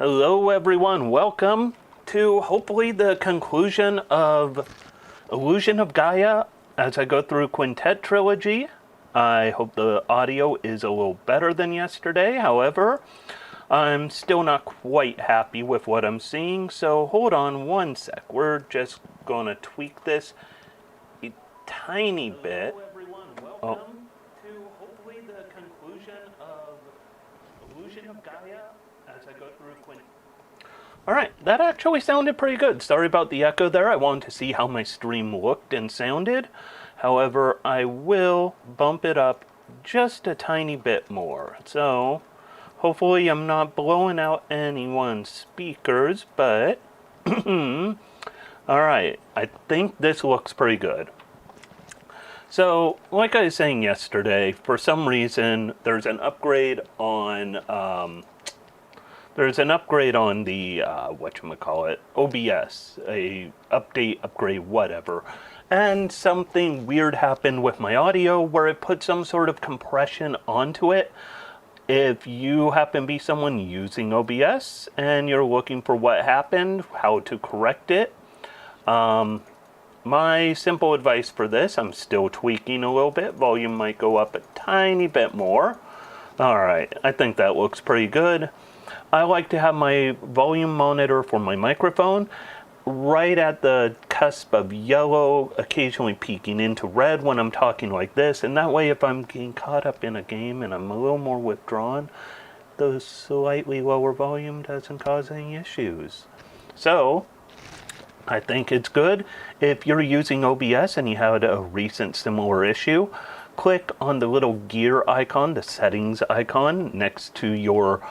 Hello everyone, welcome to hopefully the conclusion of Illusion of Gaia as I go through Quintet Trilogy. I hope the audio is a little better than yesterday, however, I'm still not quite happy with what I'm seeing, so hold on one sec. We're just gonna tweak this a tiny bit. Hello everyone, welcome to hopefully the conclusion of Illusion of Gaia as I go through Quintet. Alright, that actually sounded pretty good. Sorry about the echo there. I wanted to see how my stream looked and sounded. However, I will bump it up just a tiny bit more. So, hopefully I'm not blowing out anyone's speakers, but alright, I think this looks pretty good. So, like I was saying yesterday, for some reason, there's an upgrade on the, whatchamacallit, OBS, a upgrade, whatever. And something weird happened with my audio where it put some sort of compression onto it. If you happen to be someone using OBS and you're looking for what happened, how to correct it, my simple advice for this, I'm still tweaking a little bit. Volume might go up a tiny bit more. Alright, I think that looks pretty good. I like to have my volume monitor for my microphone right at the cusp of yellow, occasionally peeking into red when I'm talking like this. And that way, if I'm getting caught up in a game and I'm a little more withdrawn, the slightly lower volume doesn't cause any issues. So, I think it's good. If you're using OBS and you had a recent similar issue, click on the little gear icon, the settings icon, next to your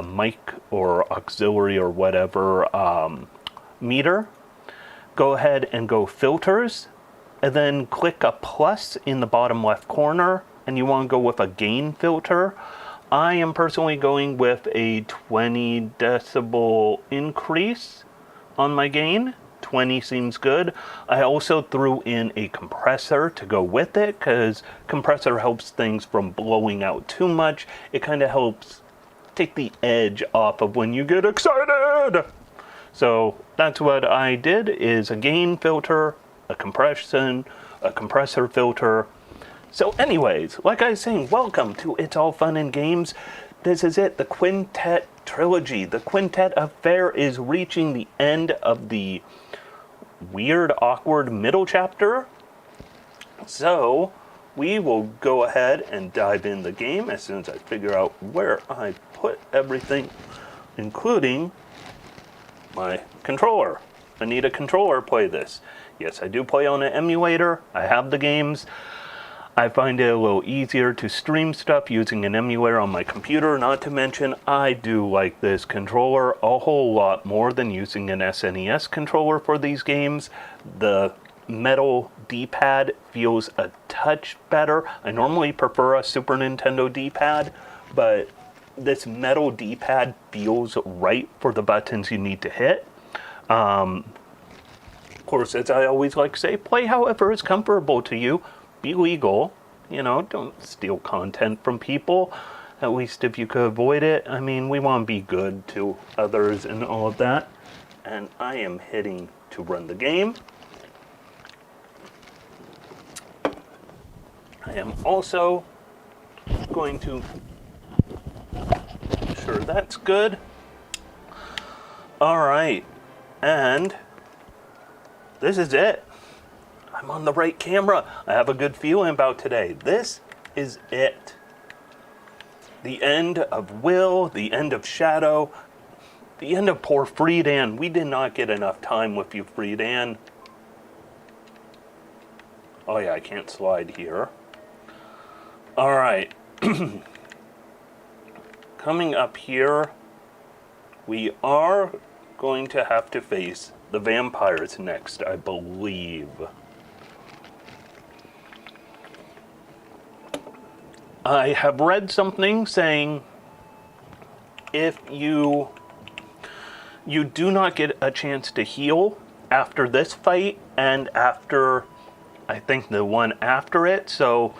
mic or auxiliary or whatever meter. Go ahead and go filters, and then click a plus in the bottom left corner, and you want to go with a gain filter. I am personally going with a 20 decibel increase on my gain. 20 seems good. I also threw in a compressor to go with it, because compressor helps things from blowing out too much. It kind of helps take the edge off of when you get excited. So that's what I did, is a gain filter, a compressor filter. So anyways, like I was saying, welcome to It's All Fun and Games. This is it, the Quintet Trilogy. The Quintet Affair is reaching the end of the weird, awkward middle chapter. So we will go ahead and dive in the game as soon as I figure out where I put everything, including my controller. I need a controller to play this. Yes, I do play on an emulator. I have the games. I find it a little easier to stream stuff using an emulator on my computer. Not to mention, I do like this controller a whole lot more than using an SNES controller for these games. The metal D-pad feels a touch better. I normally prefer a Super Nintendo D-pad, but this metal D-pad feels right for the buttons you need to hit. Of course, as I always like to say, play however is comfortable to you. Be legal, you know, don't steal content from people, at least if you could avoid it. I mean, we want to be good to others and all of that. And I am hitting to run the game. I am also going to make sure that's good. Alright, and this is it. I'm on the right camera. I have a good feeling about today. This is it. The end of Will, the end of Shadow, the end of poor Friedan. We did not get enough time with you, Friedan. Oh yeah, I can't slide here. Alright. Coming up here, we are going to have to face the vampires next, I believe. I have read something saying if you do not get a chance to heal after this fight and after, I think, the one after it, so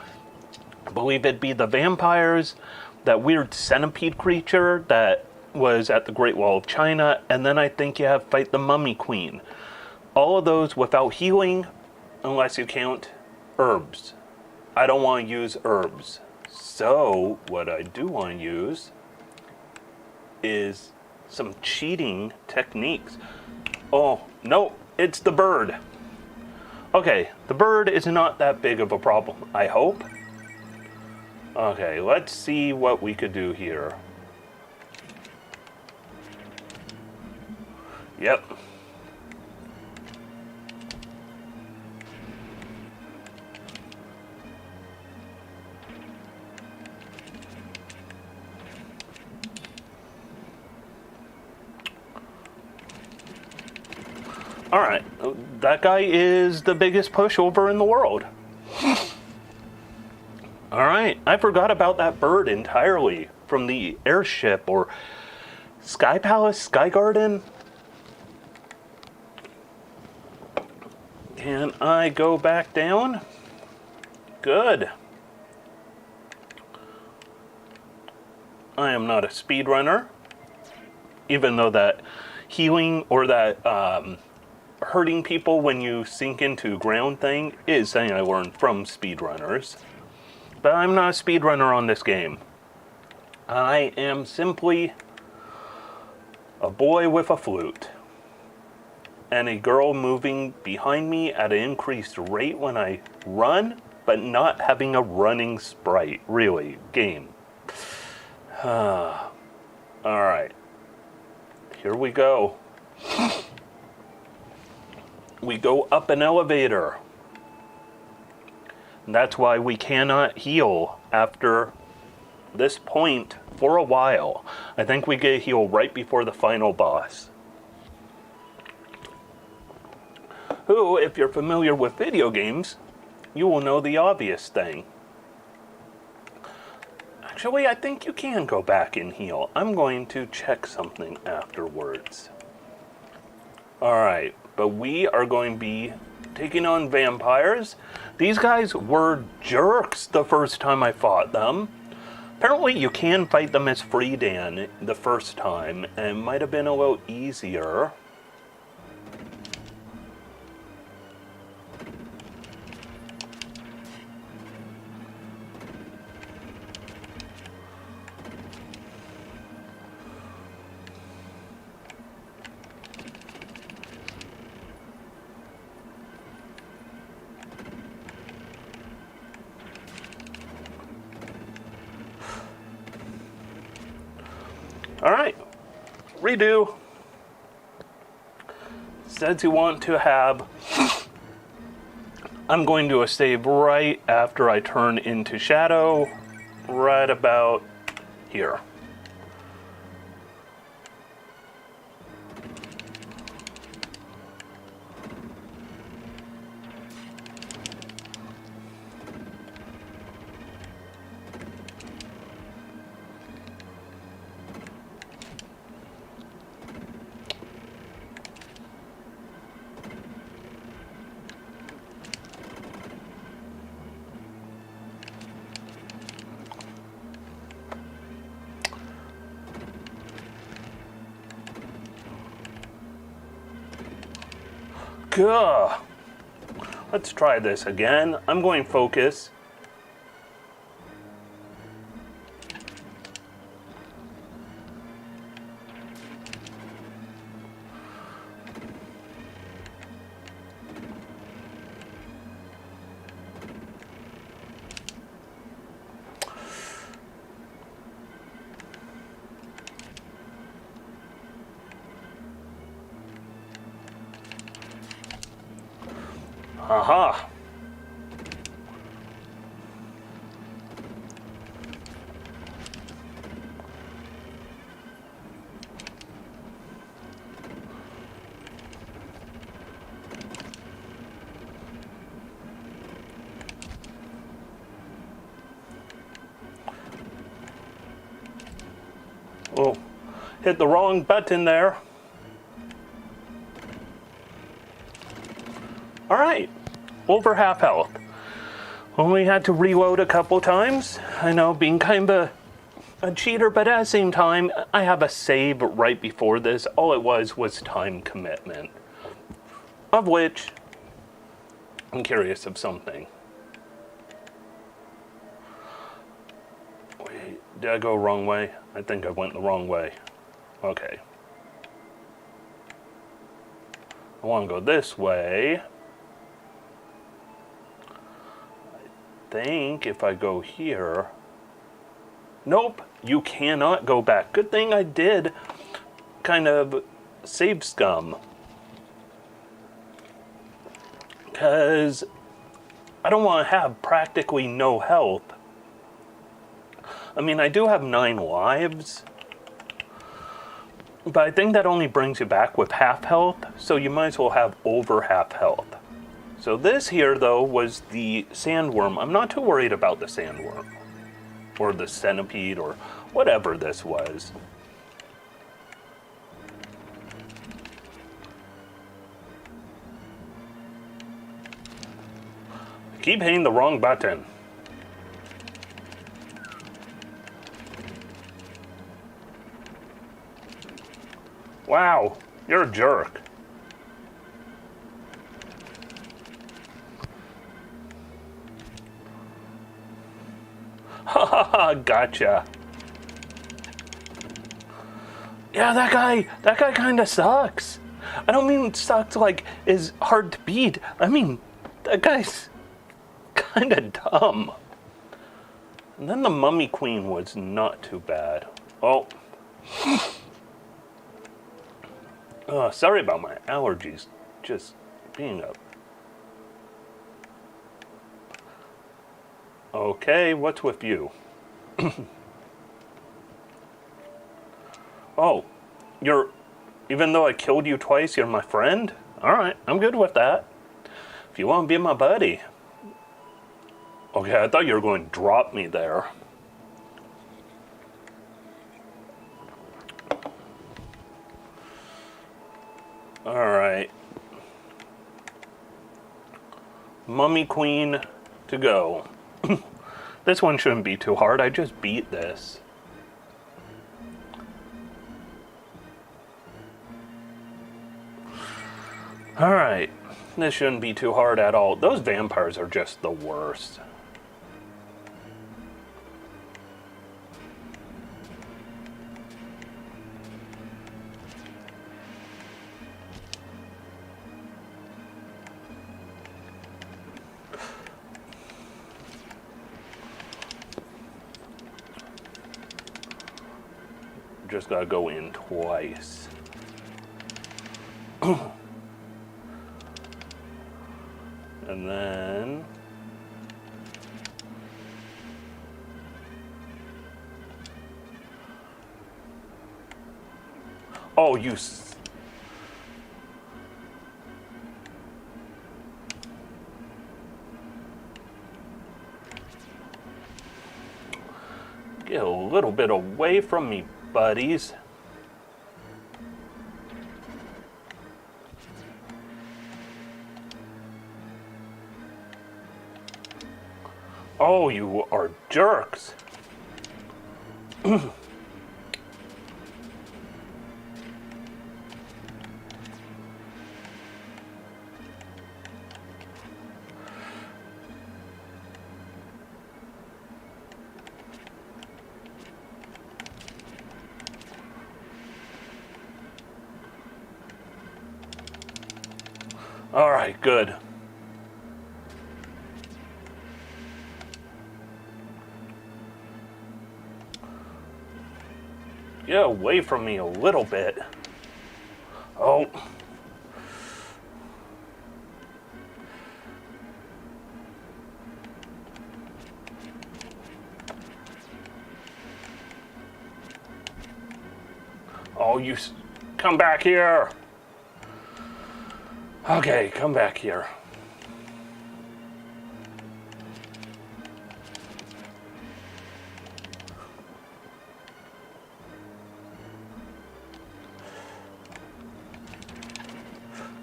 I believe it'd be the vampires, that weird centipede creature that was at the Great Wall of China, and then I think you have Fight the Mummy Queen. All of those without healing, unless you count herbs. I don't want to use herbs. So, what I do want to use is some cheating techniques. Oh, no, it's the bird. Okay, the bird is not that big of a problem, I hope. Okay, let's see what we could do here. Yep. Alright, that guy is the biggest pushover in the world. Alright, I forgot about that bird entirely from the airship or Sky Palace, Sky Garden. Can I go back down? Good. I am not a speedrunner, even though that healing or that hurting people when you sink into ground thing is something I learned from speedrunners. But I'm not a speedrunner on this game. I am simply a boy with a flute and a girl moving behind me at an increased rate when I run, but not having a running sprite. Really, game. Alright. Here we go. We go up an elevator. That's why we cannot heal after this point for a while. I think we get a heal right before the final boss. Who, if you're familiar with video games, you will know the obvious thing. Actually, I think you can go back and heal. I'm going to check something afterwards. Alright, but we are going to be taking on vampires. These guys were jerks the first time I fought them. Apparently you can fight them as Freedan the first time, and it might have been a little easier. Alright, redo. Says you want to have, I'm going to save right after I turn into shadow, right about here. Gah. Let's try this again. I'm going focus. Aha! Oh, hit the wrong button there. All right, over half health. Only had to reload a couple times. I know, being kind of a cheater, but at the same time, I have a save right before this. All it was time commitment. Of which, I'm curious of something. Wait, did I go wrong way? I think I went the wrong way. Okay. I want to go this way. I think if I go here... Nope, you cannot go back. Good thing I did kind of save scum. Because I don't want to have practically no health. I mean, I do have 9 lives. But I think that only brings you back with half health. So you might as well have over half health. So this here, though, was the sandworm. I'm not too worried about the sandworm. Or the centipede, or whatever this was. I keep hitting the wrong button. Wow, you're a jerk. Haha, gotcha. Yeah, that guy kind of sucks. I don't mean sucks like is hard to beat. I mean, that guy's kind of dumb. And then the Mummy Queen was not too bad. Oh. Sorry about my allergies. Just being up. Okay, what's with you? Oh, even though I killed you twice, you're my friend? Alright, I'm good with that. If you want to be my buddy. Okay, I thought you were going to drop me there. Alright. Mummy Queen to go. This one shouldn't be too hard. I just beat this. Alright. This shouldn't be too hard at all. Those vampires are just the worst. Just gotta go in twice. And then... Oh, you... Get a little bit away from me, buddies. Oh, you are jerks. All right, good. Get away from me a little bit. Oh. Oh, you come back here. Okay, come back here.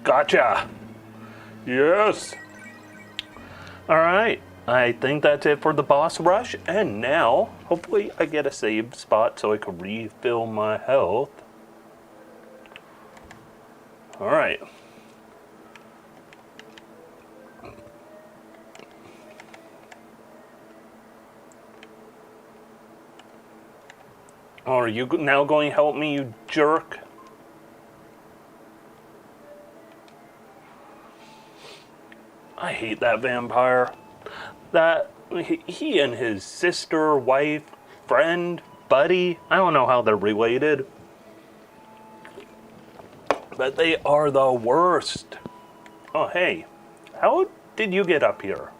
Gotcha. Yes. All right. I think that's it for the boss rush, and now, hopefully I get a save spot so I can refill my health. Alright. Are you now going to help me, you jerk? I hate that vampire. That he and his sister, wife, friend, buddy, I don't know how they're related, but they are the worst. Oh, hey, how did you get up here?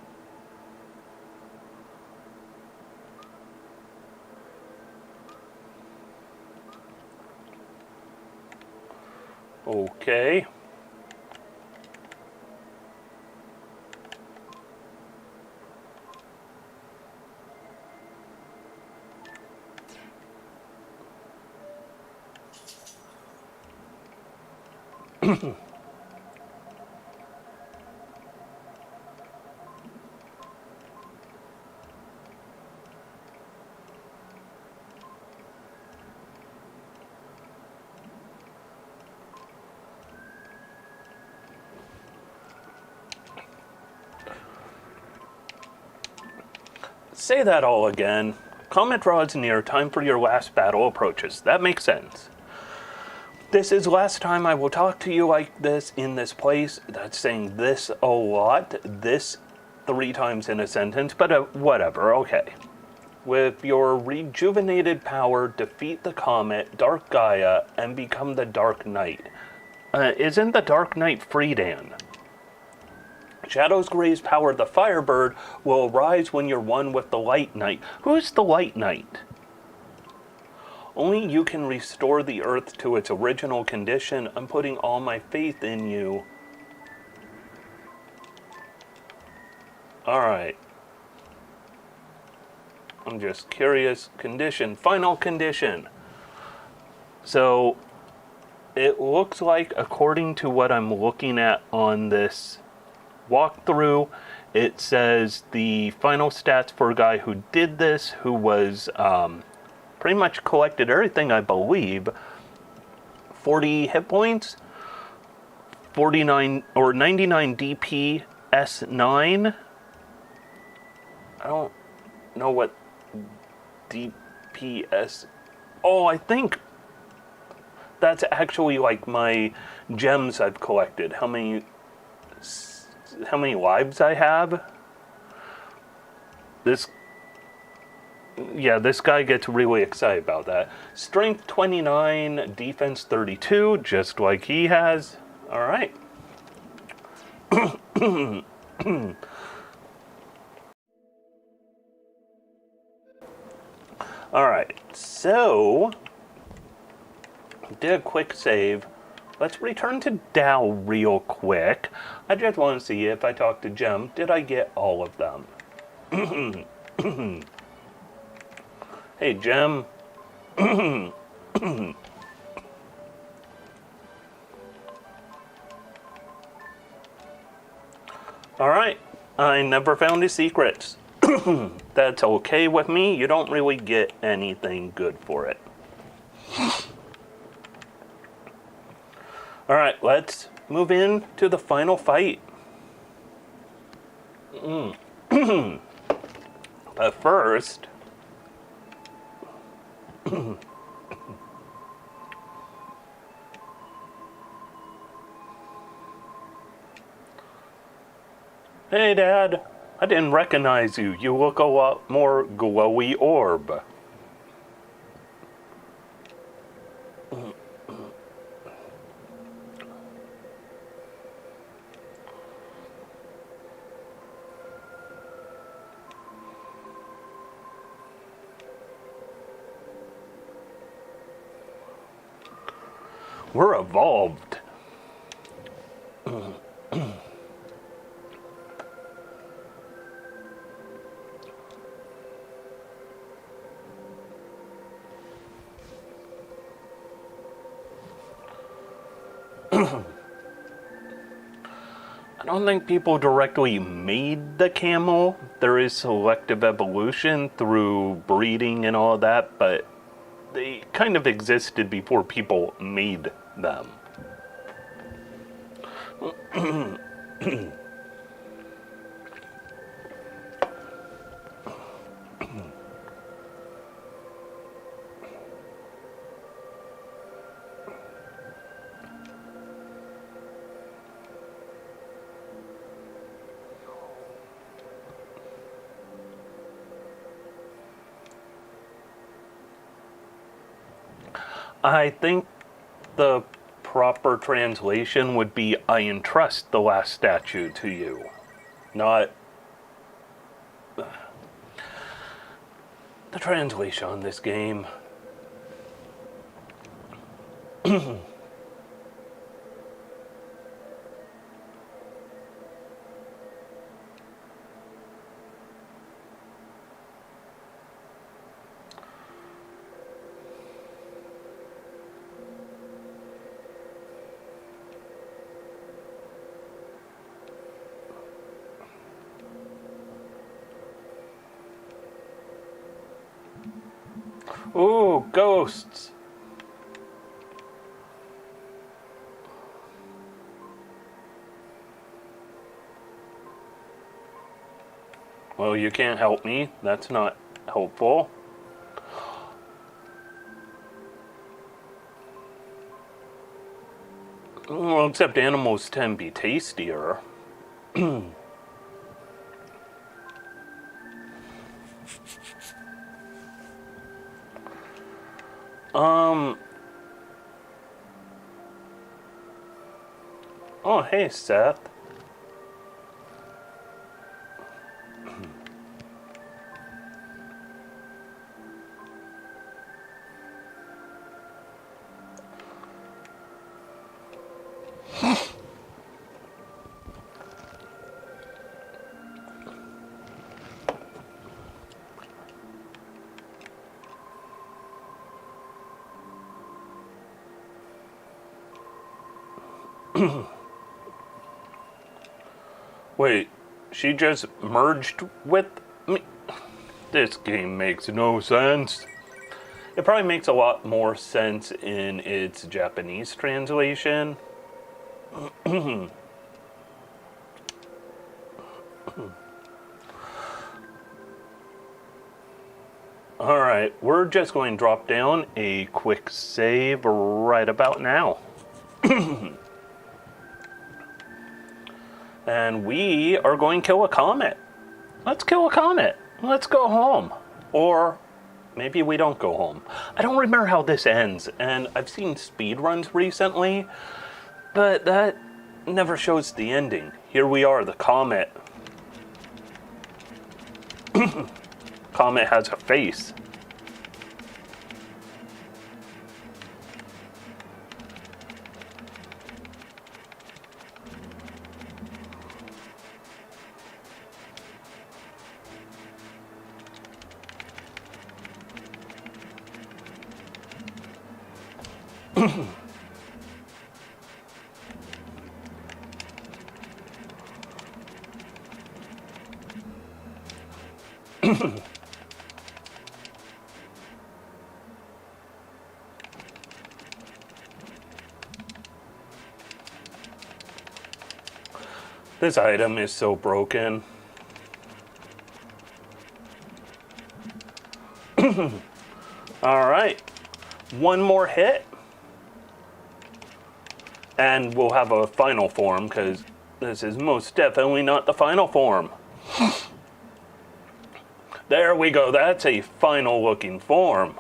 Okay. Say that all again. Comet draws near, time for your last battle approaches. That makes sense. This is the last time I will talk to you like this in this place. That's saying this a lot. This 3 times in a sentence, but whatever, okay. With your rejuvenated power, defeat the comet, Dark Gaia, and become the Dark Knight. Isn't the Dark Knight Freedan? Shadow's Gray's power, the Firebird, will arise when you're one with the Light Knight. Who's the Light Knight? Only you can restore the Earth to its original condition. I'm putting all my faith in you. Alright. I'm just curious. Condition. Final condition. So, it looks like, according to what I'm looking at on this walkthrough, it says the final stats for a guy who did this, who was pretty much collected everything, I believe. 40 hit points, 49 or 99 DP S9. I don't know what DPS. Oh, I think that's actually like my gems I've collected. How many lives I have. This guy gets really excited about that. Strength 29, defense 32, just like he has. All right. All right. So, did a quick save. Let's return to Dow real quick. I just want to see if I talked to Gem, did I get all of them? Hey, Gem. Alright, I never found his secrets. That's okay with me. You don't really get anything good for it. Alright, let's move in to the final fight. But first... Hey, Dad. I didn't recognize you. You look a lot more glowy orb. We're evolved. I don't think people directly made the camel. There is selective evolution through breeding and all that, but they kind of existed before people made them. I think the proper translation would be, I entrust the last statue to you. Not... the translation on this game. Ooh, ghosts. Well, you can't help me. That's not helpful. Well, except animals tend to be tastier. Oh, hey, Seth. Wait, she just merged with me? This game makes no sense. It probably makes a lot more sense in its Japanese translation. Alright, we're just going to drop down a quick save right about now. And we are going to kill a comet. Let's kill a comet. Let's go home. Or maybe we don't go home. I don't remember how this ends, and I've seen speedruns recently, but that never shows the ending. Here we are, the comet. Comet has a face. This item is so broken. Alright. One more hit. And we'll have a final form, because this is most definitely not the final form. There we go. That's a final looking form.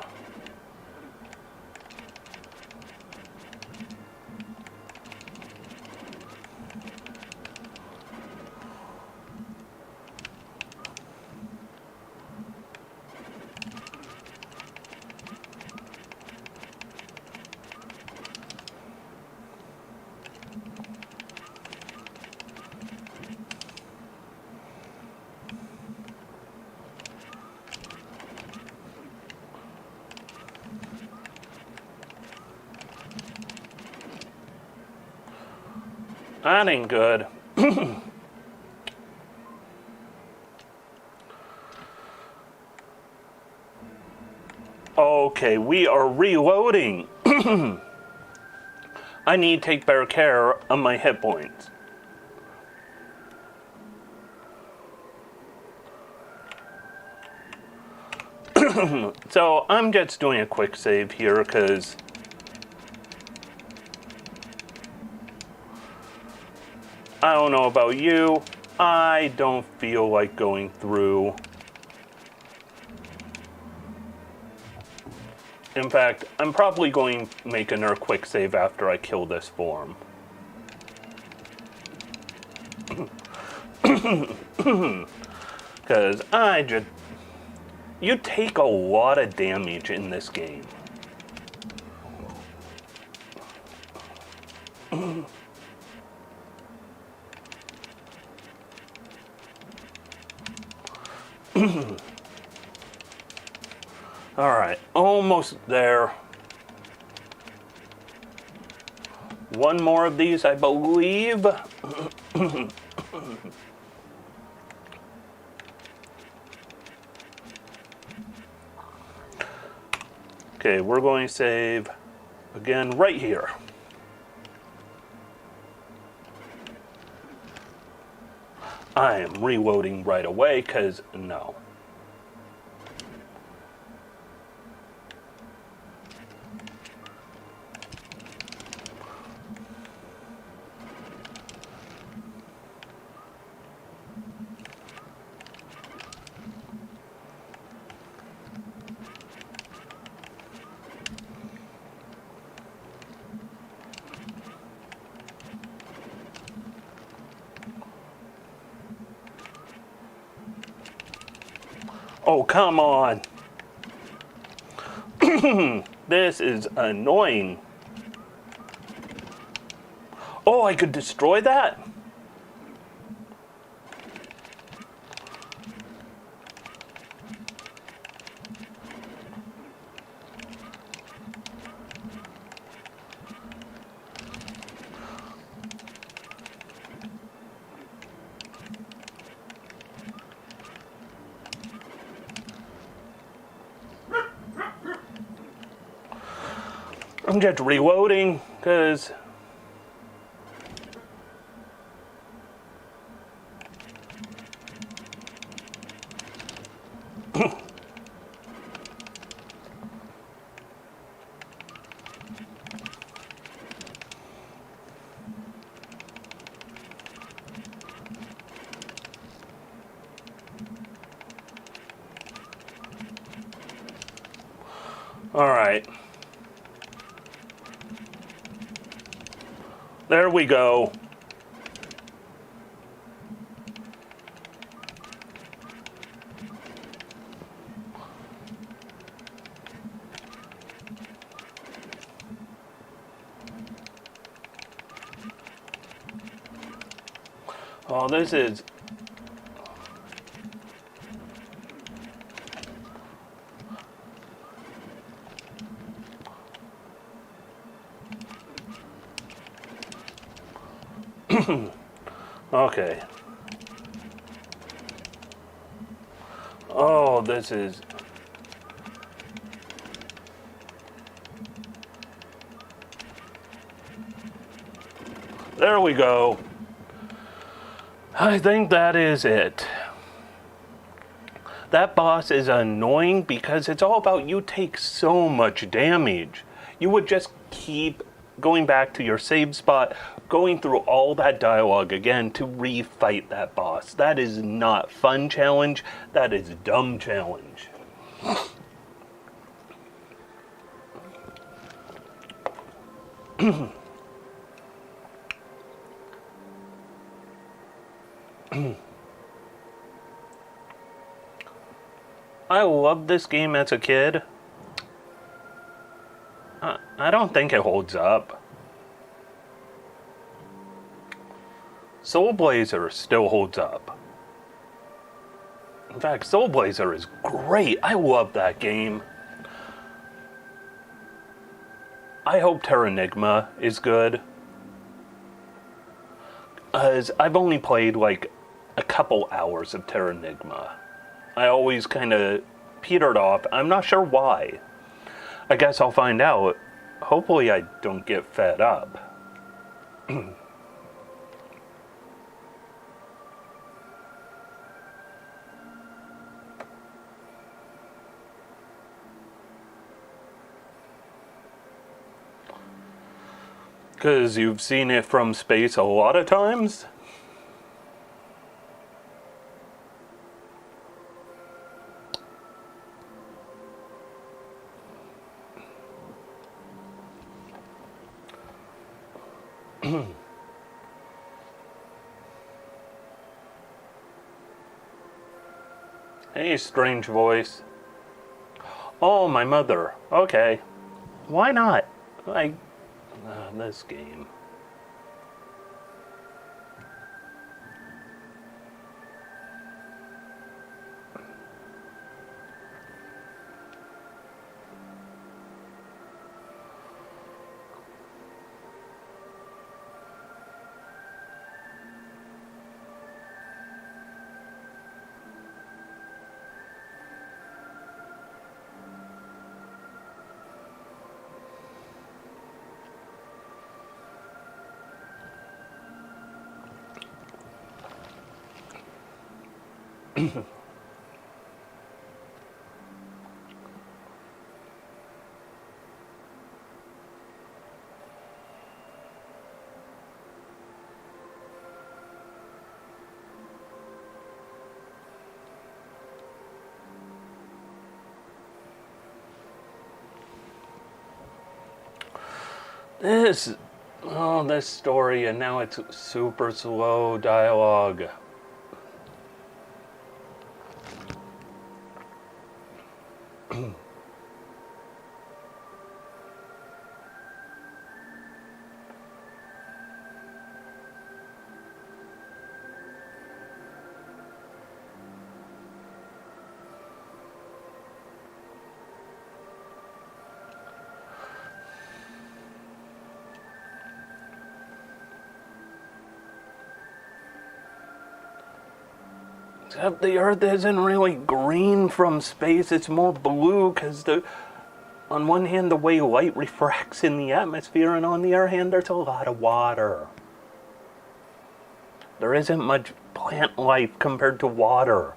That ain't good. Okay, we are reloading. I need to take better care of my hit points. So I'm just doing a quick save here because I don't know about you, I don't feel like going through. In fact, I'm probably going to make another quick save after I kill this form. Because you take a lot of damage in this game. Alright, almost there. One more of these, I believe. Okay, we're going to save again right here. I am reloading right away because no. Oh, come on. This is annoying. Oh, I could destroy that? I'm just reloading because all right. There we go. Oh, this is... Okay. Oh, this is... There we go. I think that is it. That boss is annoying because it's all about you take so much damage. You would just keep going back to your save spot, going through all that dialogue again to refight that boss. That is not fun challenge. That is dumb challenge. I loved this game as a kid. I don't think it holds up. Soul Blazer still holds up. In fact, Soul Blazer is great. I love that game. I hope Terranigma is good. as I've only played like a couple hours of Terranigma. I always kind of petered off. I'm not sure why. I guess I'll find out. Hopefully I don't get fed up. Because you've seen it from space a lot of times? Hey, strange voice. Oh, my mother. Okay. Why not? This game. This story, and now it's super slow dialogue. Except the Earth isn't really green from space, it's more blue because on one hand the way light refracts in the atmosphere, and on the other hand there's a lot of water. There isn't much plant life compared to water.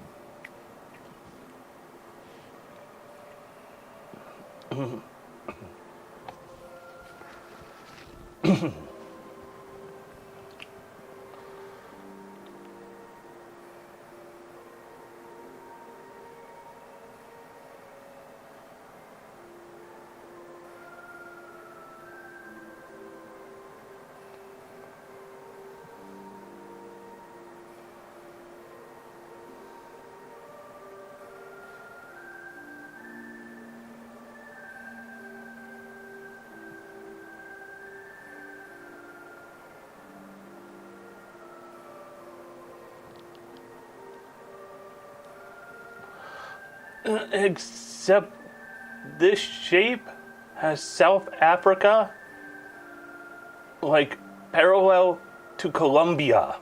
Except this shape has South Africa like parallel to Colombia.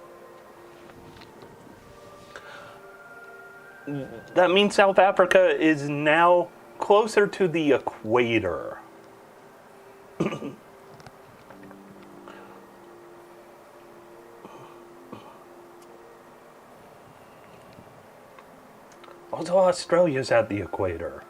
That means South Africa is now closer to the equator. Also, Australia's at the equator.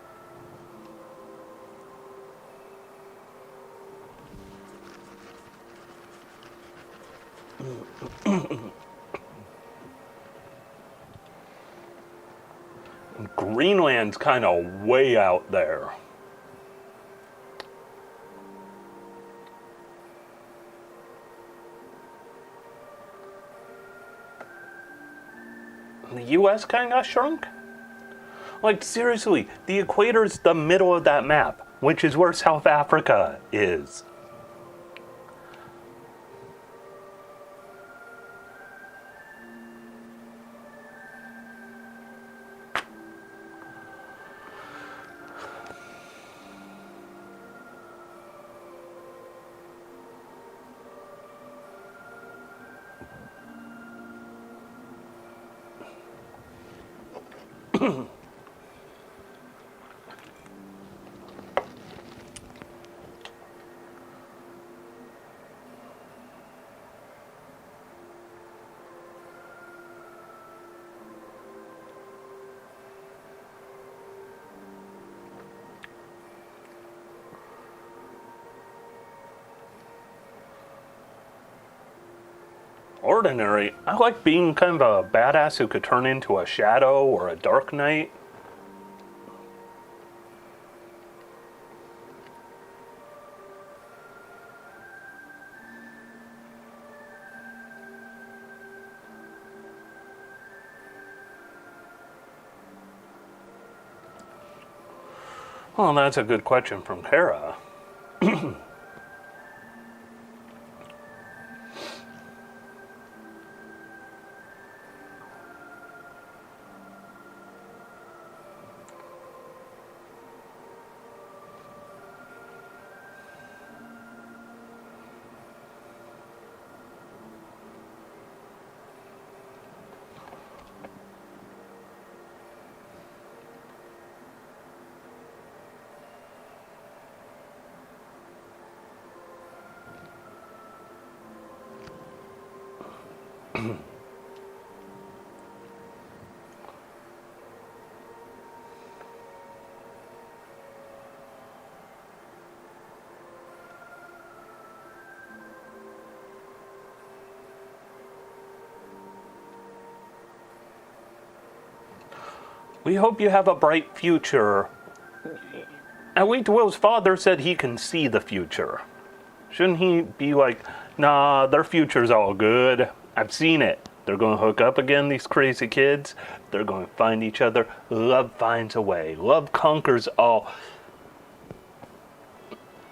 Greenland's kind of way out there. The US kind of shrunk? Like, seriously, the equator's the middle of that map, which is where South Africa is. Ordinary. I like being kind of a badass who could turn into a shadow or a dark knight. Well, that's a good question from Kara. We hope you have a bright future. At least Will's father said he can see the future. Shouldn't he be like, nah, their future's all good. I've seen it. They're going to hook up again, these crazy kids. They're going to find each other. Love finds a way. Love conquers all.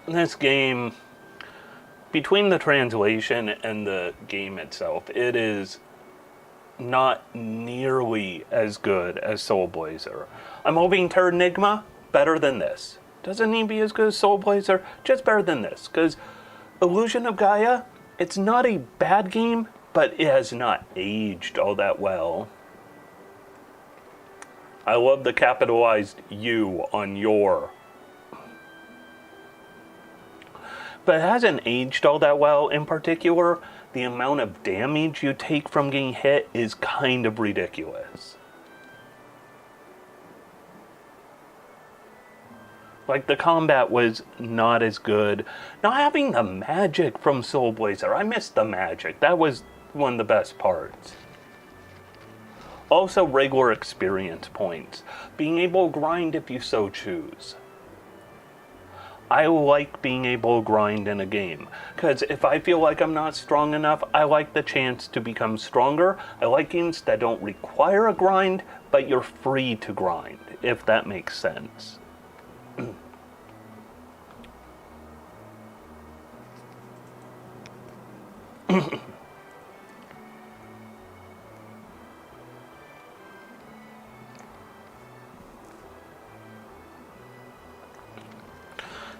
This game, between the translation and the game itself, it is not nearly as good as Soul Blazer. I'm hoping Terranigma, better than this. Doesn't need to be as good as Soul Blazer, just better than this. Because Illusion of Gaia, it's not a bad game, but it has not aged all that well. I love the capitalized U on your. But it hasn't aged all that well. In particular, the amount of damage you take from getting hit is kind of ridiculous. Like, the combat was not as good. Not having the magic from Soul Blazer. I missed the magic. That was one of the best parts. Also, regular experience points. Being able to grind if you so choose. I like being able to grind in a game. Because if I feel like I'm not strong enough, I like the chance to become stronger. I like games that don't require a grind, but you're free to grind, if that makes sense.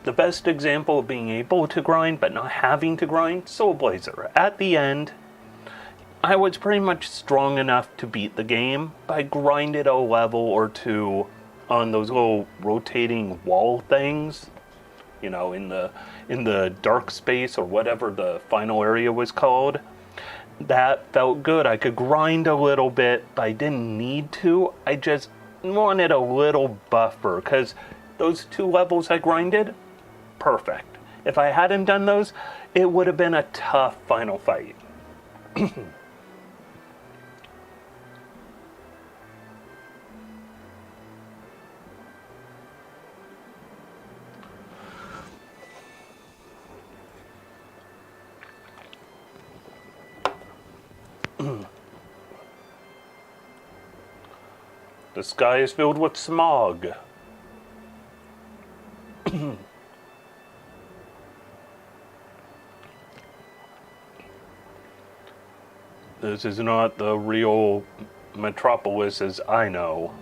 The best example of being able to grind but not having to grind, Soul Blazer. At the end, I was pretty much strong enough to beat the game, but I grinded a level or two on those little rotating wall things, you know, in the dark space or whatever the final area was called. That felt good. I could grind a little bit, but I didn't need to. I just wanted a little buffer, because those 2 levels I grinded, perfect. If I hadn't done those, it would have been a tough final fight. The sky is filled with smog. This is not the real metropolis as I know.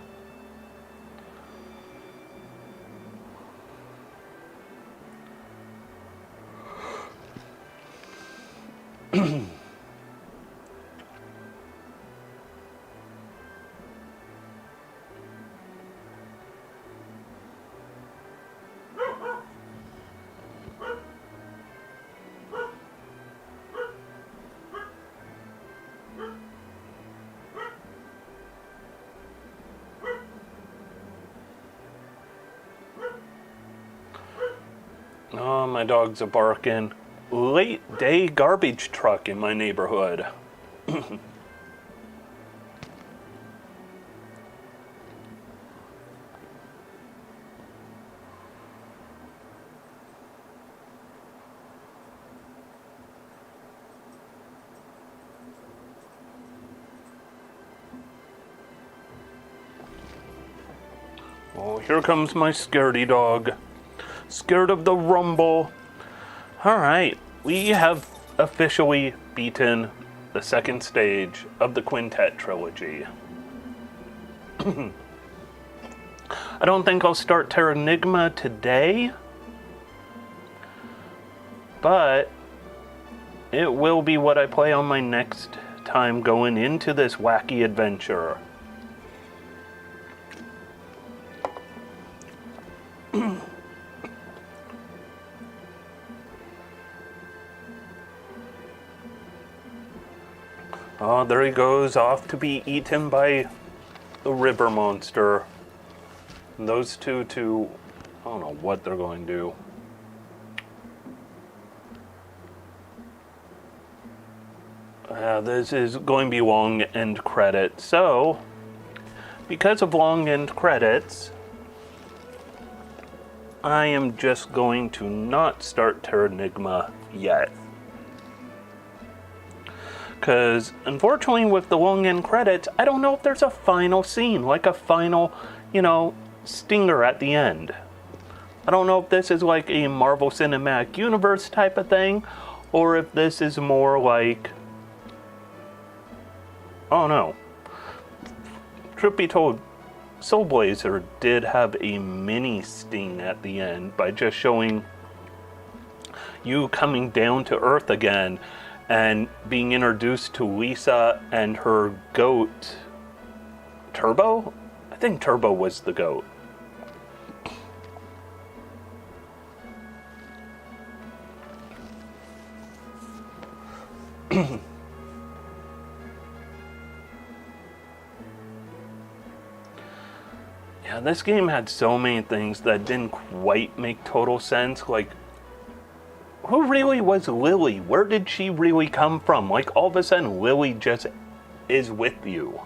Oh, my dog's a barking. Late day garbage truck in my neighborhood. Oh, here comes my scaredy dog. Scared of the rumble. Alright, we have officially beaten the second stage of the Quintet Trilogy. I don't think I'll start Terranigma today, but it will be what I play on my next time going into this wacky adventure. Oh, there he goes, off to be eaten by the river monster. And those two, I don't know what they're going to do. This is going to be long end credits. So, because of long end credits, I am just going to not start Terranigma yet. Because, unfortunately, with the long end credits, I don't know if there's a final scene, like a final, stinger at the end. I don't know if this is like a Marvel Cinematic Universe type of thing, or if this is more like, oh no. Truth be told, Soul Blazer did have a mini sting at the end by just showing you coming down to Earth again and being introduced to Lisa and her goat, Turbo? I think Turbo was the goat. Yeah, this game had so many things that didn't quite make total sense, like, who really was Lily? Where did she really come from? Like, all of a sudden, Lily just is with you.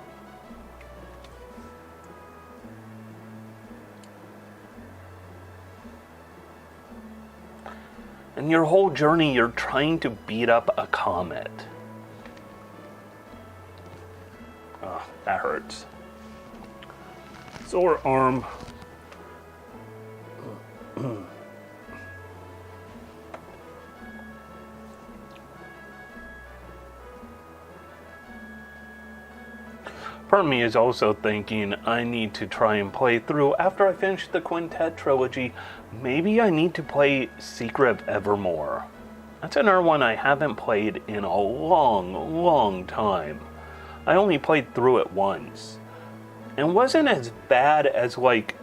And your whole journey, you're trying to beat up a comet. Oh, that hurts. Sore arm. Part of me is also thinking I need to try and play through, after I finish the Quintet Trilogy, maybe I need to play Secret of Evermore. That's another one I haven't played in a long, long time. I only played through it once. And wasn't as bad as, like,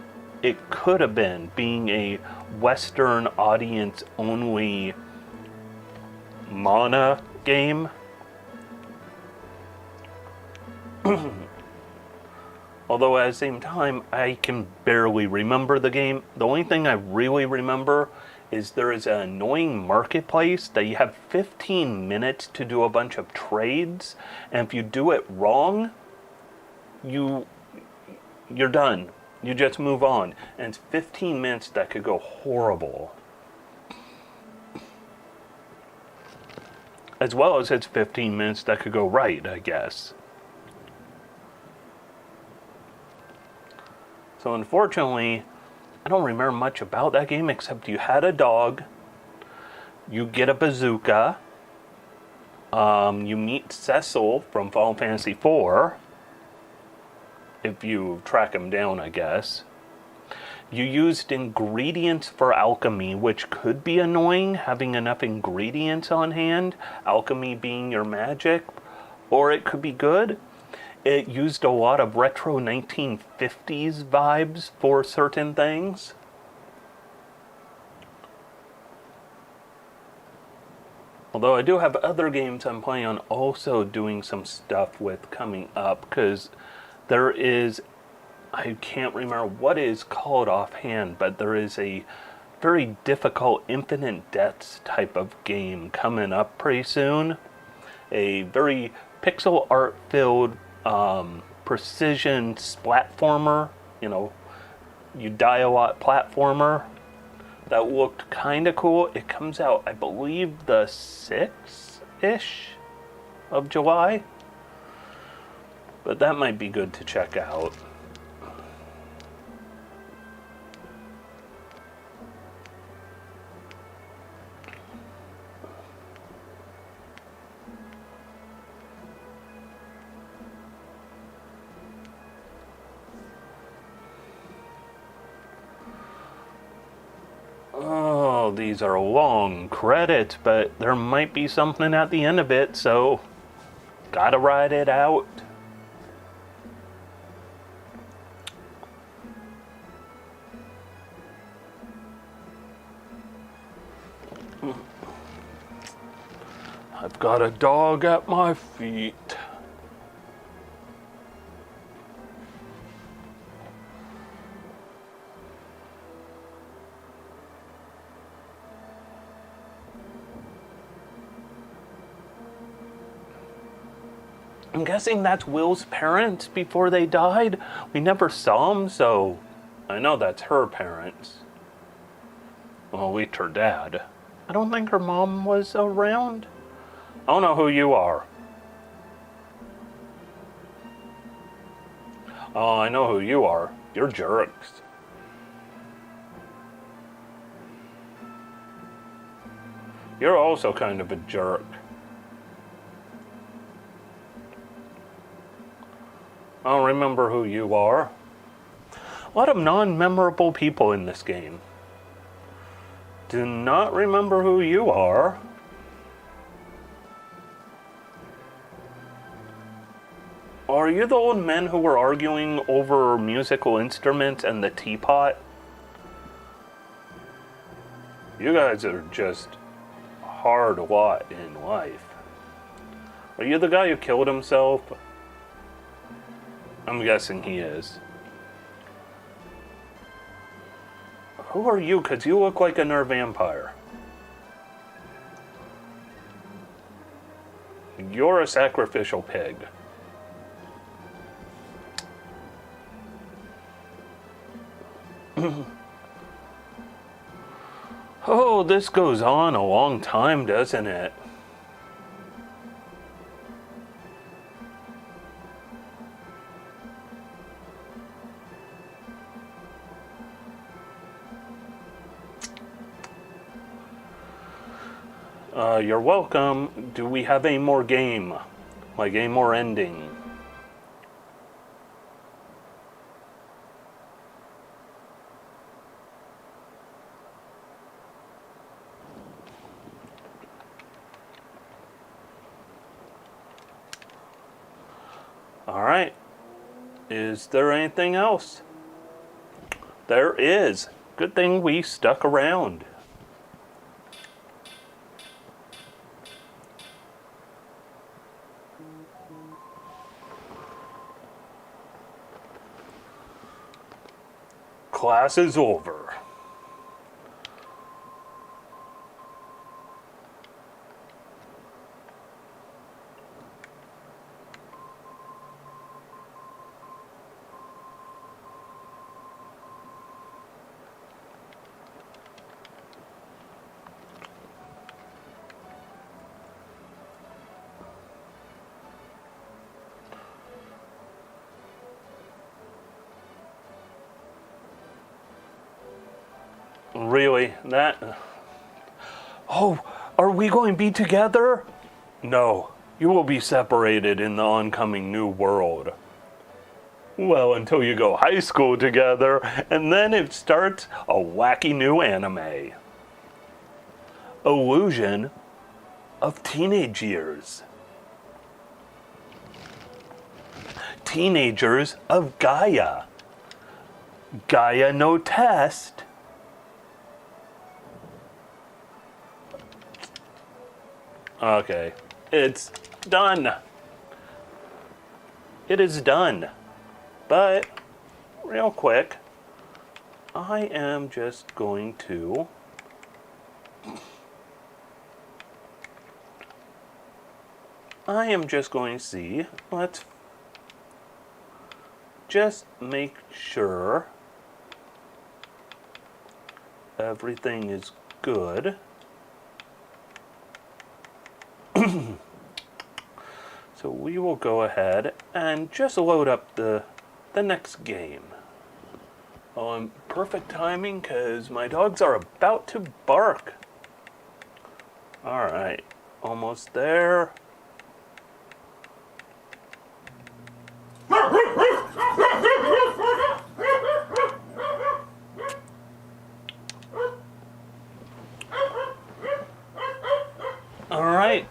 it could have been, being a Western audience only mana game. Although at the same time, I can barely remember the game. The only thing I really remember is there is an annoying marketplace that you have 15 minutes to do a bunch of trades, and if you do it wrong, you're done. You just move on. And it's 15 minutes that could go horrible. As well as it's 15 minutes that could go right, I guess. So unfortunately, I don't remember much about that game except you had a dog, you get a bazooka, you meet Cecil from Final Fantasy IV, if you track him down, I guess. You used ingredients for alchemy, which could be annoying, having enough ingredients on hand, alchemy being your magic, or it could be good. It used a lot of retro 1950s vibes for certain things. Although I do have other games I'm playing on also doing some stuff with coming up, because there is, I can't remember what it is called offhand, but there is a very difficult infinite deaths type of game coming up pretty soon. A very pixel art filled precision platformer, you die a lot platformer that looked kind of cool. It comes out, I believe, the 6th-ish of July, but that might be good to check out. Oh, these are long credits, but there might be something at the end of it, so gotta ride it out. I've got a dog at my feet. I'm guessing that's Will's parents before they died. We never saw them, so I know that's her parents. Well, at least her dad. I don't think her mom was around. I don't know who you are. Oh, I know who you are. You're jerks. You're also kind of a jerk. I don't remember who you are. A lot of non-memorable people in this game. Do not remember who you are. Are you the old men who were arguing over musical instruments and the teapot? You guys are just hard lot in life. Are you the guy who killed himself? I'm guessing he is. Who are you? Because you look like a nerve vampire. You're a sacrificial pig. Oh, this goes on a long time, doesn't it? You're welcome. Do we have a more game? Like a more ending? Alright. Is there anything else? There is. Good thing we stuck around. Class is over. Really? That? Oh, are we going to be together? No, you will be separated in the oncoming new world. Well, until you go high school together, and then it starts a wacky new anime. Illusion of teenage years. Teenagers of Gaia. Gaia no test. Okay, it's done. It is done. But, real quick, I am just going to see, let's just make sure everything is good. So we will go ahead and just load up the next game. Perfect timing because my dogs are about to bark. All right, almost there. All right.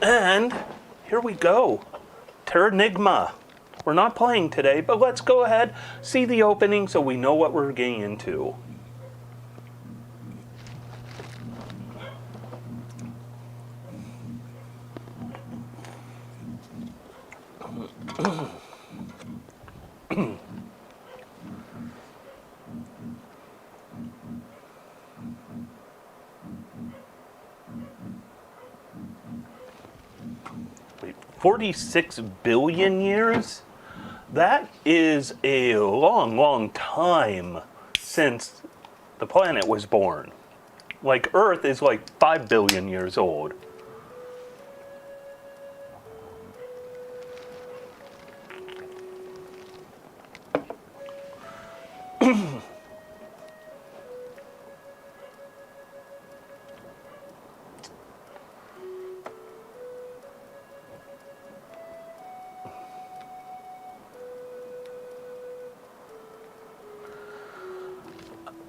And here we go. Terranigma. We're not playing today, but let's go ahead, see the opening so we know what we're getting into. Wait, 46 billion years? That is a long, long time since the planet was born. Like Earth is like 5 billion years old.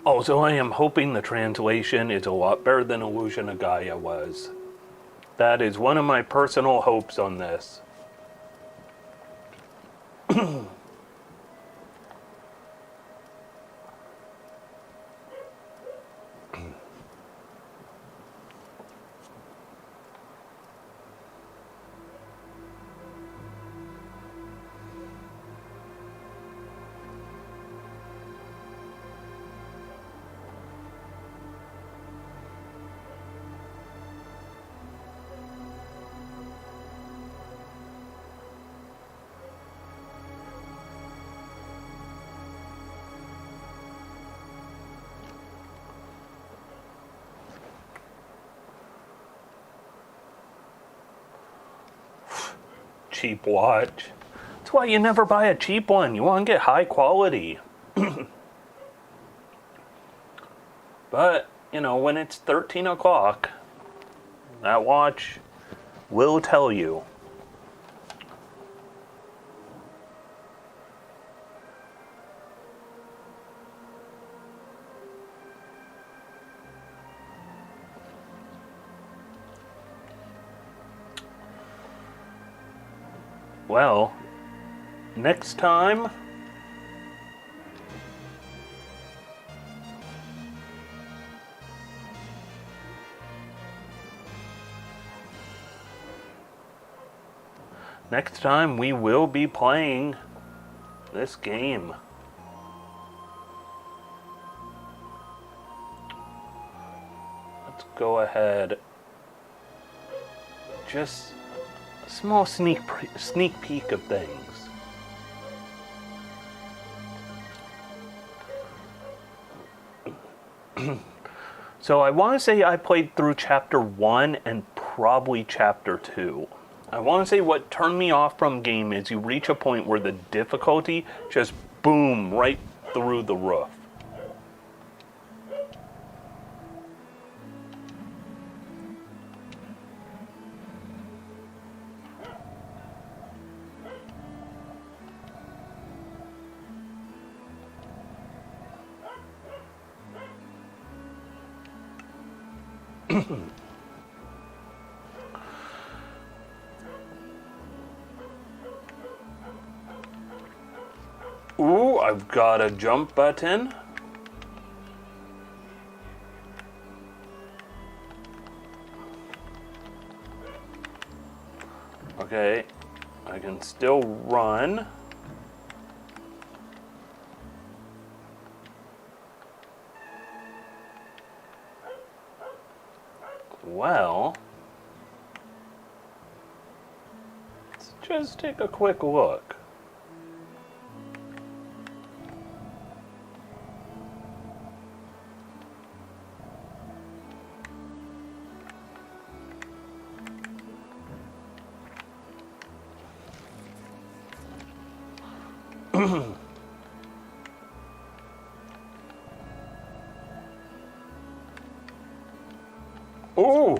Also, I am hoping the translation is a lot better than Illusion of Gaia was. That is one of my personal hopes on this. Cheap watch. That's why you never buy a cheap one. You want to get high quality. But, you know, when it's 13 o'clock, that watch will tell you. Well, next time, we will be playing this game. Let's go ahead. Just a small sneak peek of things. So I want to say I played through chapter 1 and probably chapter 2. I want to say what turned me off from game is you reach a point where the difficulty just boom right through the roof. Ooh, I've got a jump button. Okay, I can still run. Well, let's just take a quick look. Ooh!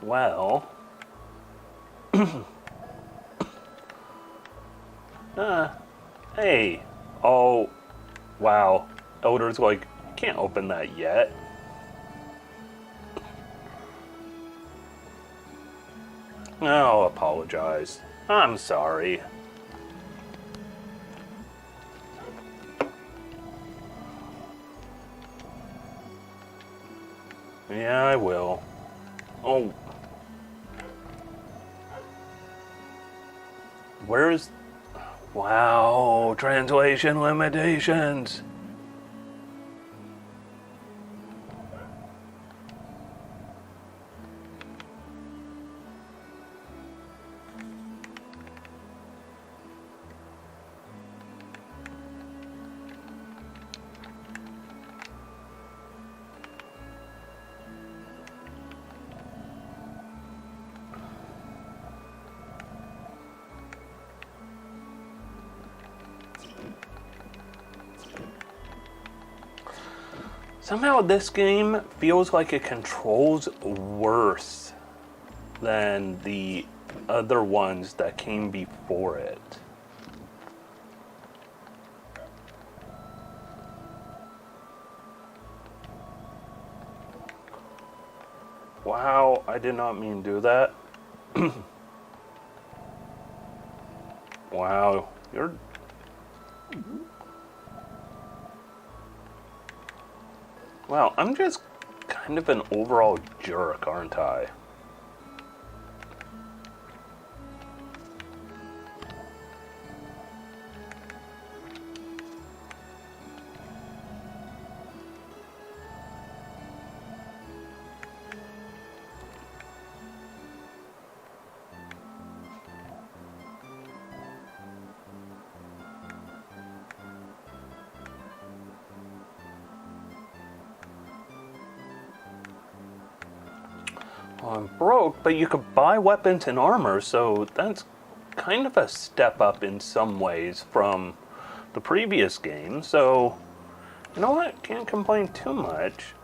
Well, hey, oh, wow, Elder's like, you can't open that yet. I'll apologize. I'm sorry. Yeah, I will. Oh. Where's... Wow, translation limitations. Somehow this game feels like it controls worse than the other ones that came before it. Wow, I did not mean to do that. Wow, you're... Wow, I'm just kind of an overall jerk, aren't I? Well, I'm broke, but you could buy weapons and armor, so that's kind of a step up in some ways from the previous game, so you know what? Can't complain too much.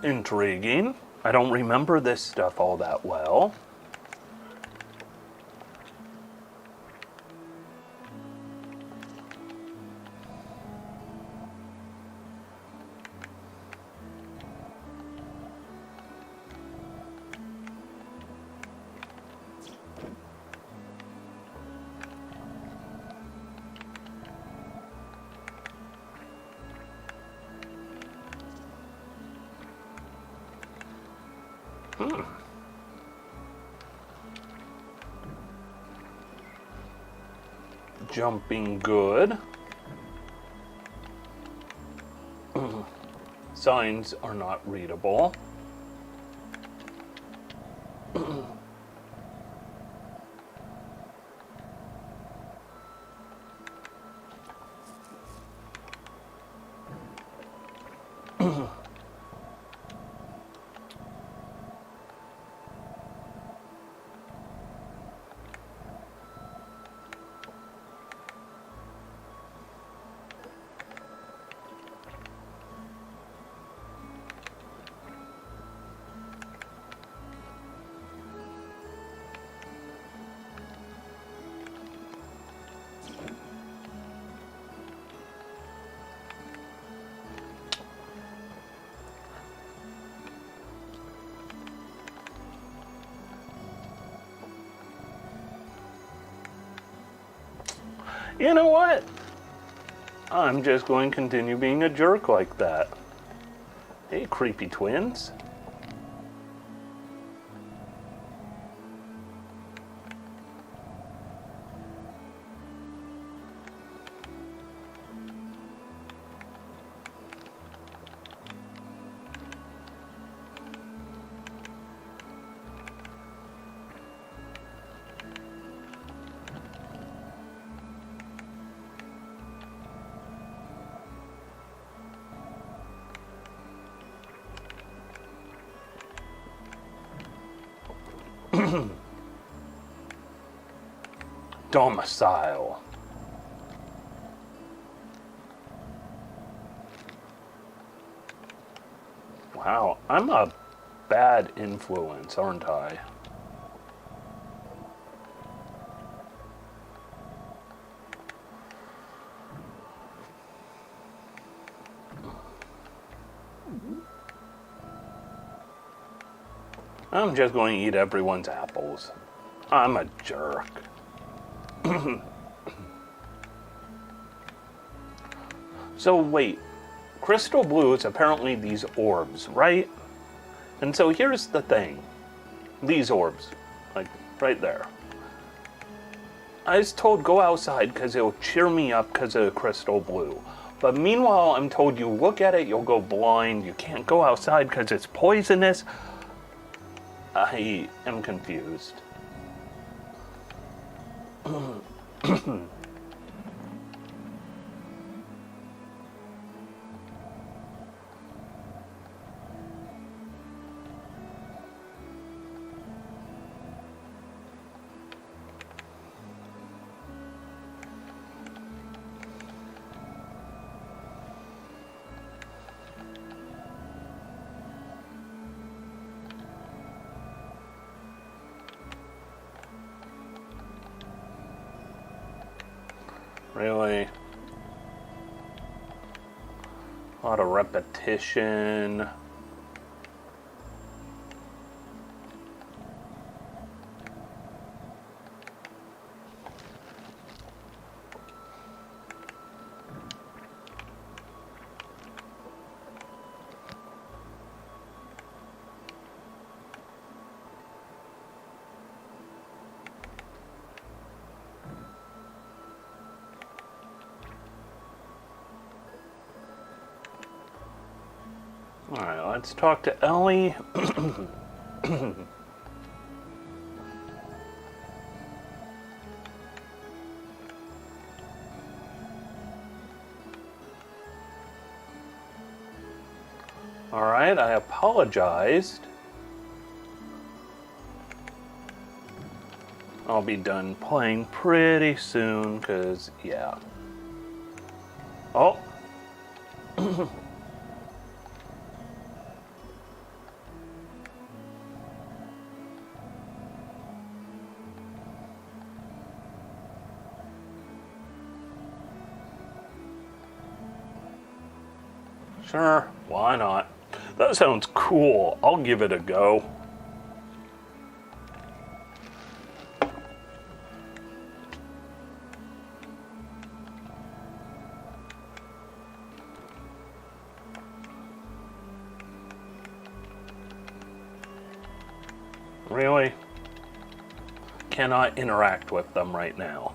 Intriguing. I don't remember this stuff all that well. Jumping good. Signs are not readable. You know what? I'm just going to continue being a jerk like that. Hey, creepy twins. Domicile. Wow, I'm a bad influence, aren't I? I'm just going to eat everyone's apples. I'm a jerk. So wait, crystal blue is apparently these orbs, right? And so here's the thing. These orbs, like right there. I was told go outside because it'll cheer me up because of the crystal blue. But meanwhile, I'm told you look at it, you'll go blind. You can't go outside because it's poisonous. I am confused. Really? A lot of repetition. Alright, let's talk to Ellie. Alright, I apologized. I'll be done playing pretty soon, because, yeah. Oh! Sure, why not? That sounds cool. I'll give it a go. Really? Cannot interact with them right now.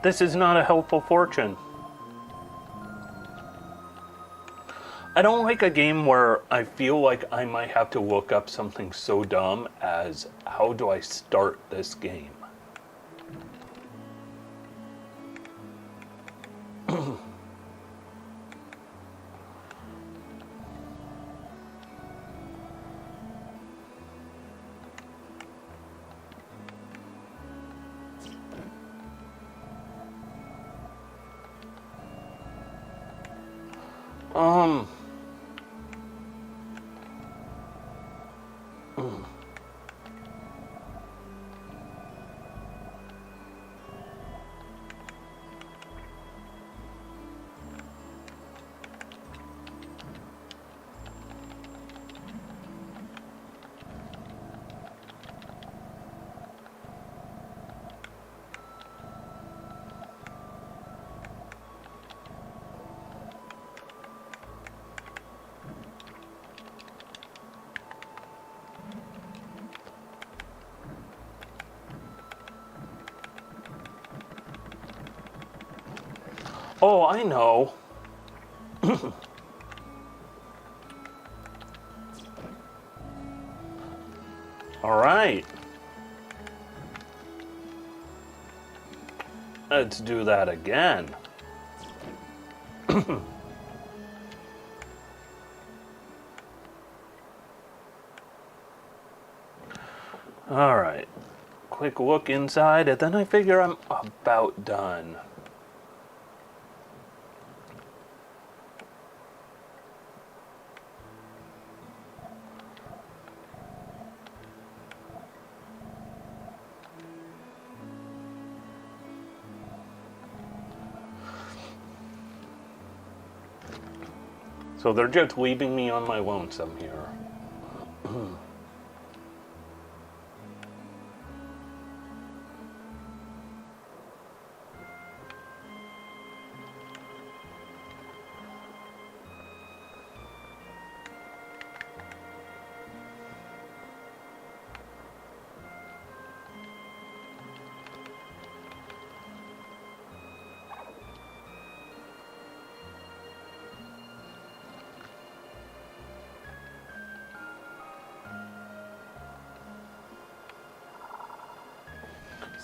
This is not a helpful fortune. I don't like a game where I feel like I might have to look up something so dumb as how do I start this game? Oh, I know. All right. Let's do that again. All right. Quick look inside, and then I figure I'm about done. So they're just leaving me on my lonesome here.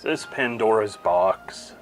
This Pandora's box.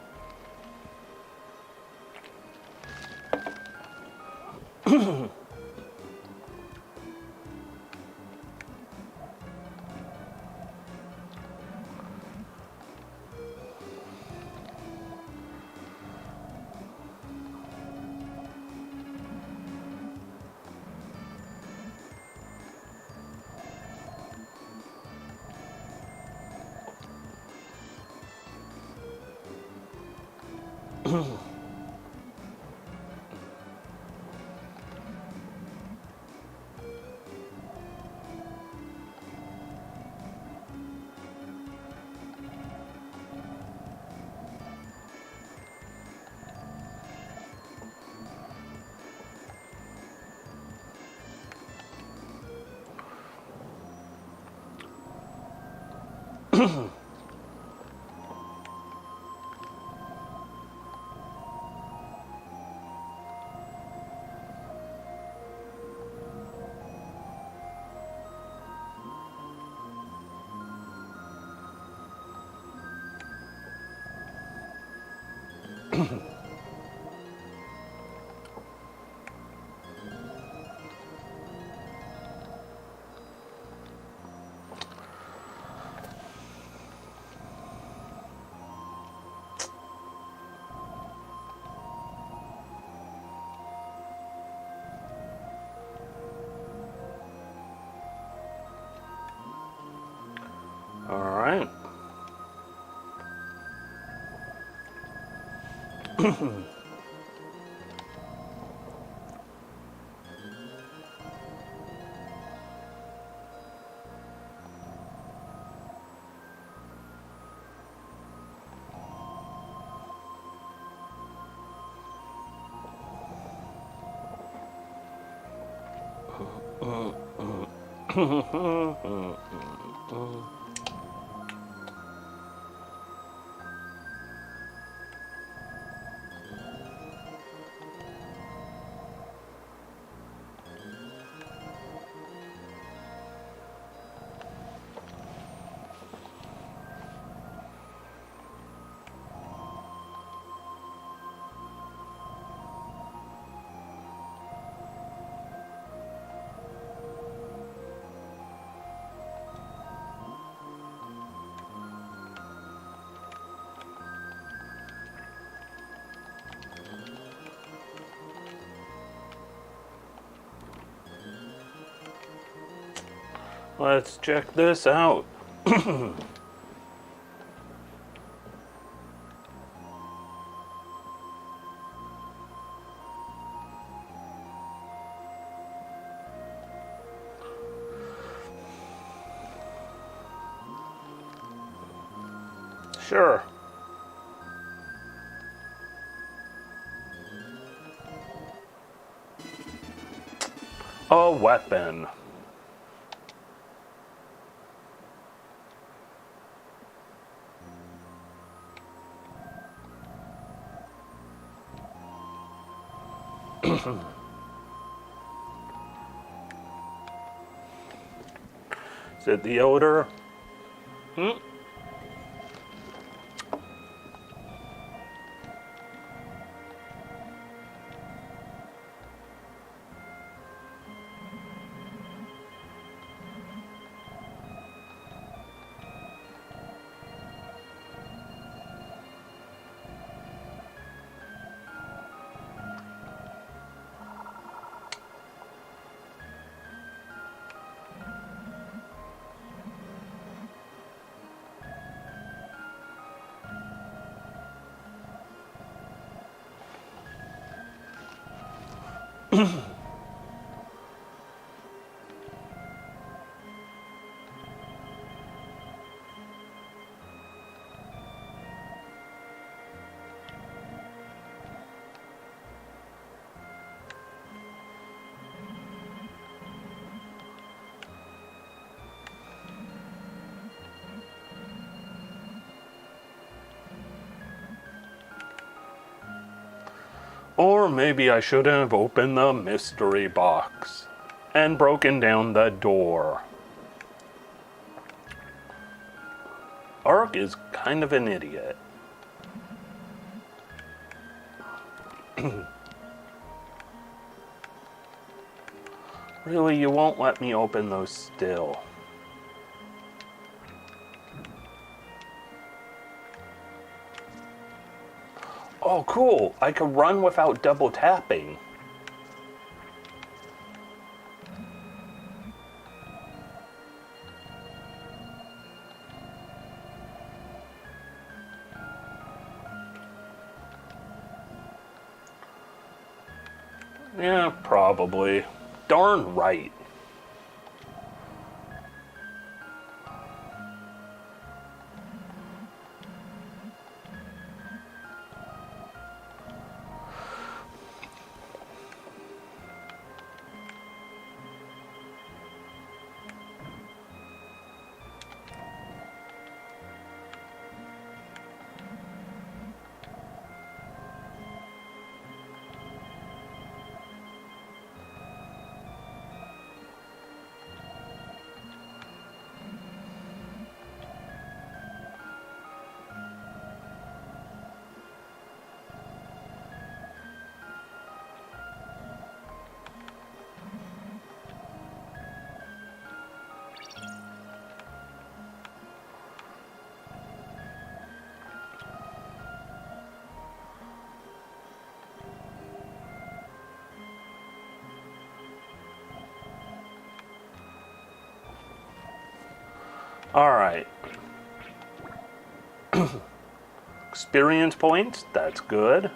All right. Let's check this out. Sure. A weapon. Is it the odor? Or maybe I should have opened the mystery box and broken down the door. Ark is kind of an idiot. Really, you won't let me open those still. Oh, cool. I can run without double tapping. Yeah, probably. Darn right. Alright. Experience points, that's good.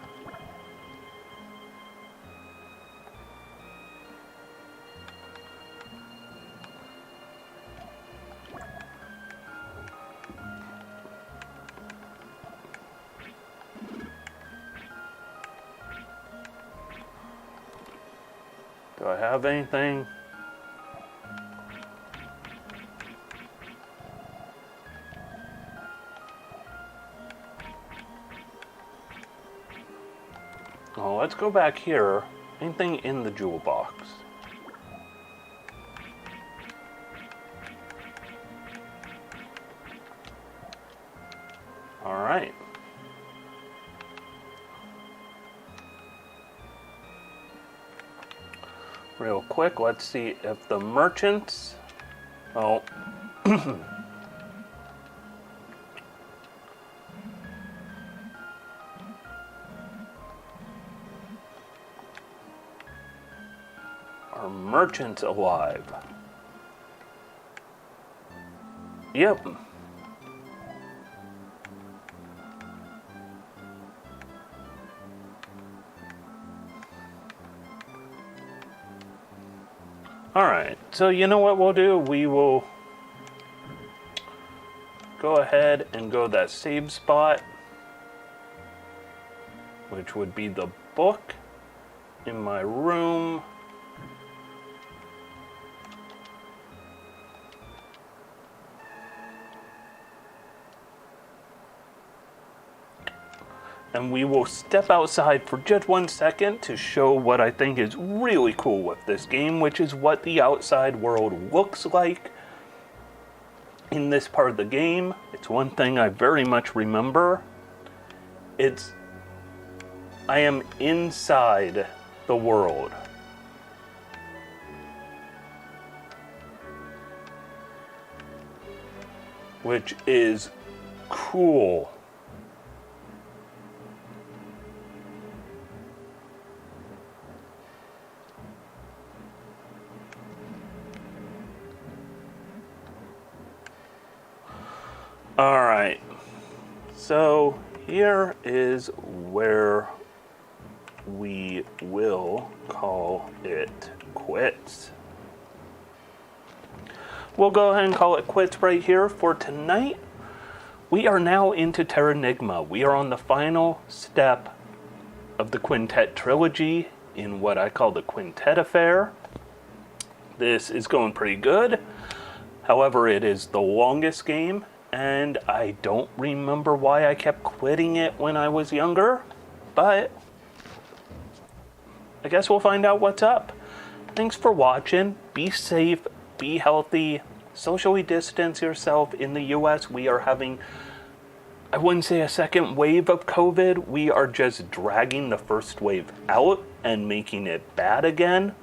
Do I have anything? Oh, let's go back here. Anything in the jewel box? All right. Real quick, let's see if the merchants... Oh. Are merchants alive? Yep. Alright, so you know what we'll do? We will go ahead and go that save spot, which would be the book in my room. And we will step outside for just 1 second to show what I think is really cool with this game, which is what the outside world looks like in this part of the game. It's one thing I very much remember. I am inside the world. Which is cool. Alright, so here is where we will call it quits. We'll go ahead and call it quits right here for tonight. We are now into Terranigma. We are on the final step of the Quintet Trilogy in what I call the Quintet Affair. This is going pretty good. However, it is the longest game, and I don't remember why I kept quitting it when I was younger, but I guess we'll find out what's up. Thanks for watching. Be safe, be healthy, socially distance yourself. In the US, we are having, I wouldn't say a second wave of COVID. We are just dragging the first wave out and making it bad again.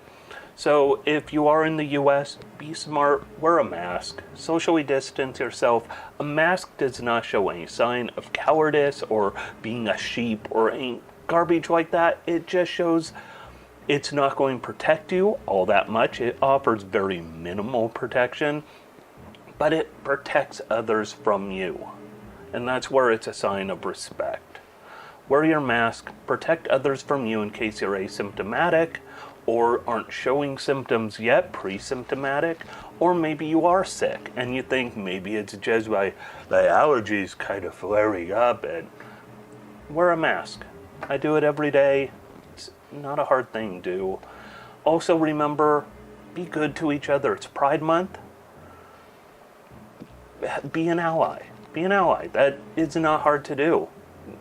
So if you are in the US, be smart, wear a mask, socially distance yourself. A mask does not show any sign of cowardice or being a sheep or any garbage like that. It just shows it's not going to protect you all that much. It offers very minimal protection, but it protects others from you. And that's where it's a sign of respect. Wear your mask, protect others from you in case you're asymptomatic, or aren't showing symptoms yet, pre-symptomatic, or maybe you are sick and you think maybe it's just my allergies kind of flaring up, and wear a mask. I do it every day. It's not a hard thing to do. Also remember, be good to each other. It's Pride Month. Be an ally. Be an ally. That is not hard to do.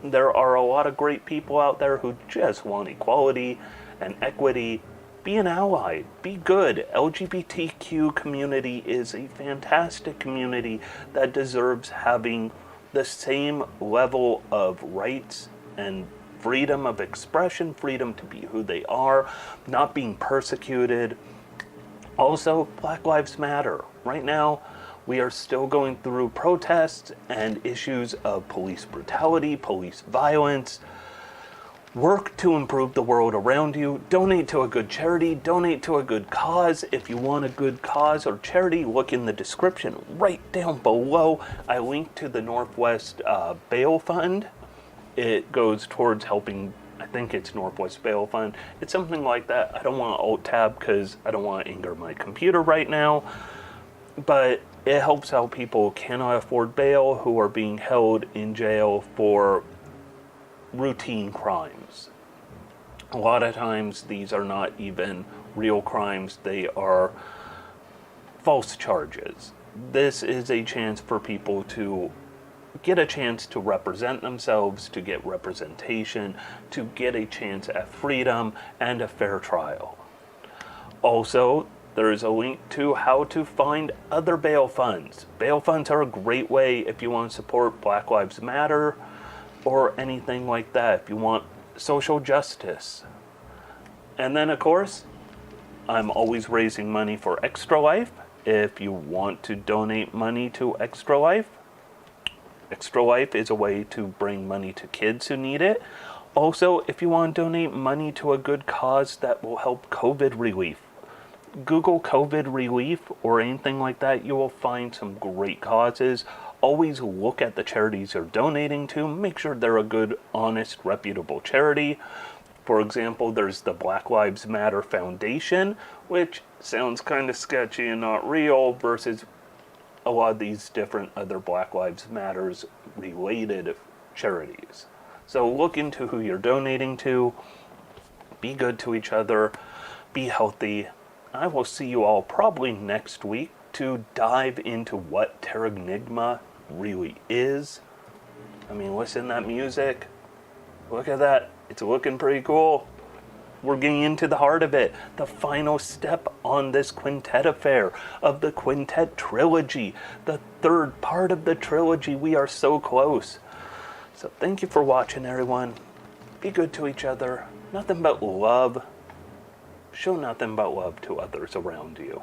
There are a lot of great people out there who just want equality and equity. Be an ally. Be good. LGBTQ community is a fantastic community that deserves having the same level of rights and freedom of expression, freedom to be who they are, not being persecuted. Also, Black Lives Matter. Right now, we are still going through protests and issues of police brutality, police violence. Work to improve the world around you. Donate to a good charity. Donate to a good cause. If you want a good cause or charity, look in the description right down below. I linked to the Northwest Bail Fund. It goes towards helping, I think it's Northwest Bail Fund. It's something like that. I don't want to alt-tab because I don't want to anger my computer right now. But it helps out people who cannot afford bail, who are being held in jail for routine crimes. A lot of times these are not even real crimes, they are false charges. This is a chance for people to get a chance to represent themselves, to get representation, to get a chance at freedom and a fair trial. Also, there is a link to how to find other bail funds. Bail funds are a great way if you want to support Black Lives Matter, or anything like that, if you want social justice. And then, of course, I'm always raising money for Extra Life. If you want to donate money to Extra Life, Extra Life is a way to bring money to kids who need it. Also, if you want to donate money to a good cause that will help COVID relief, Google COVID relief or anything like that, you will find some great causes. Always look at the charities you're donating to. Make sure they're a good, honest, reputable charity. For example, there's the Black Lives Matter Foundation, which sounds kind of sketchy and not real, versus a lot of these different other Black Lives Matters related charities. So look into who you're donating to. Be good to each other. Be healthy. I will see you all probably next week to dive into what Terranigma really is. I mean, listen to that music. Look at that. It's looking pretty cool. We're getting into the heart of it. The final step on this Quintet Affair of the Quintet Trilogy. The third part of the trilogy. We are so close. So thank you for watching, everyone. Be good to each other. Nothing but love. Show nothing but love to others around you.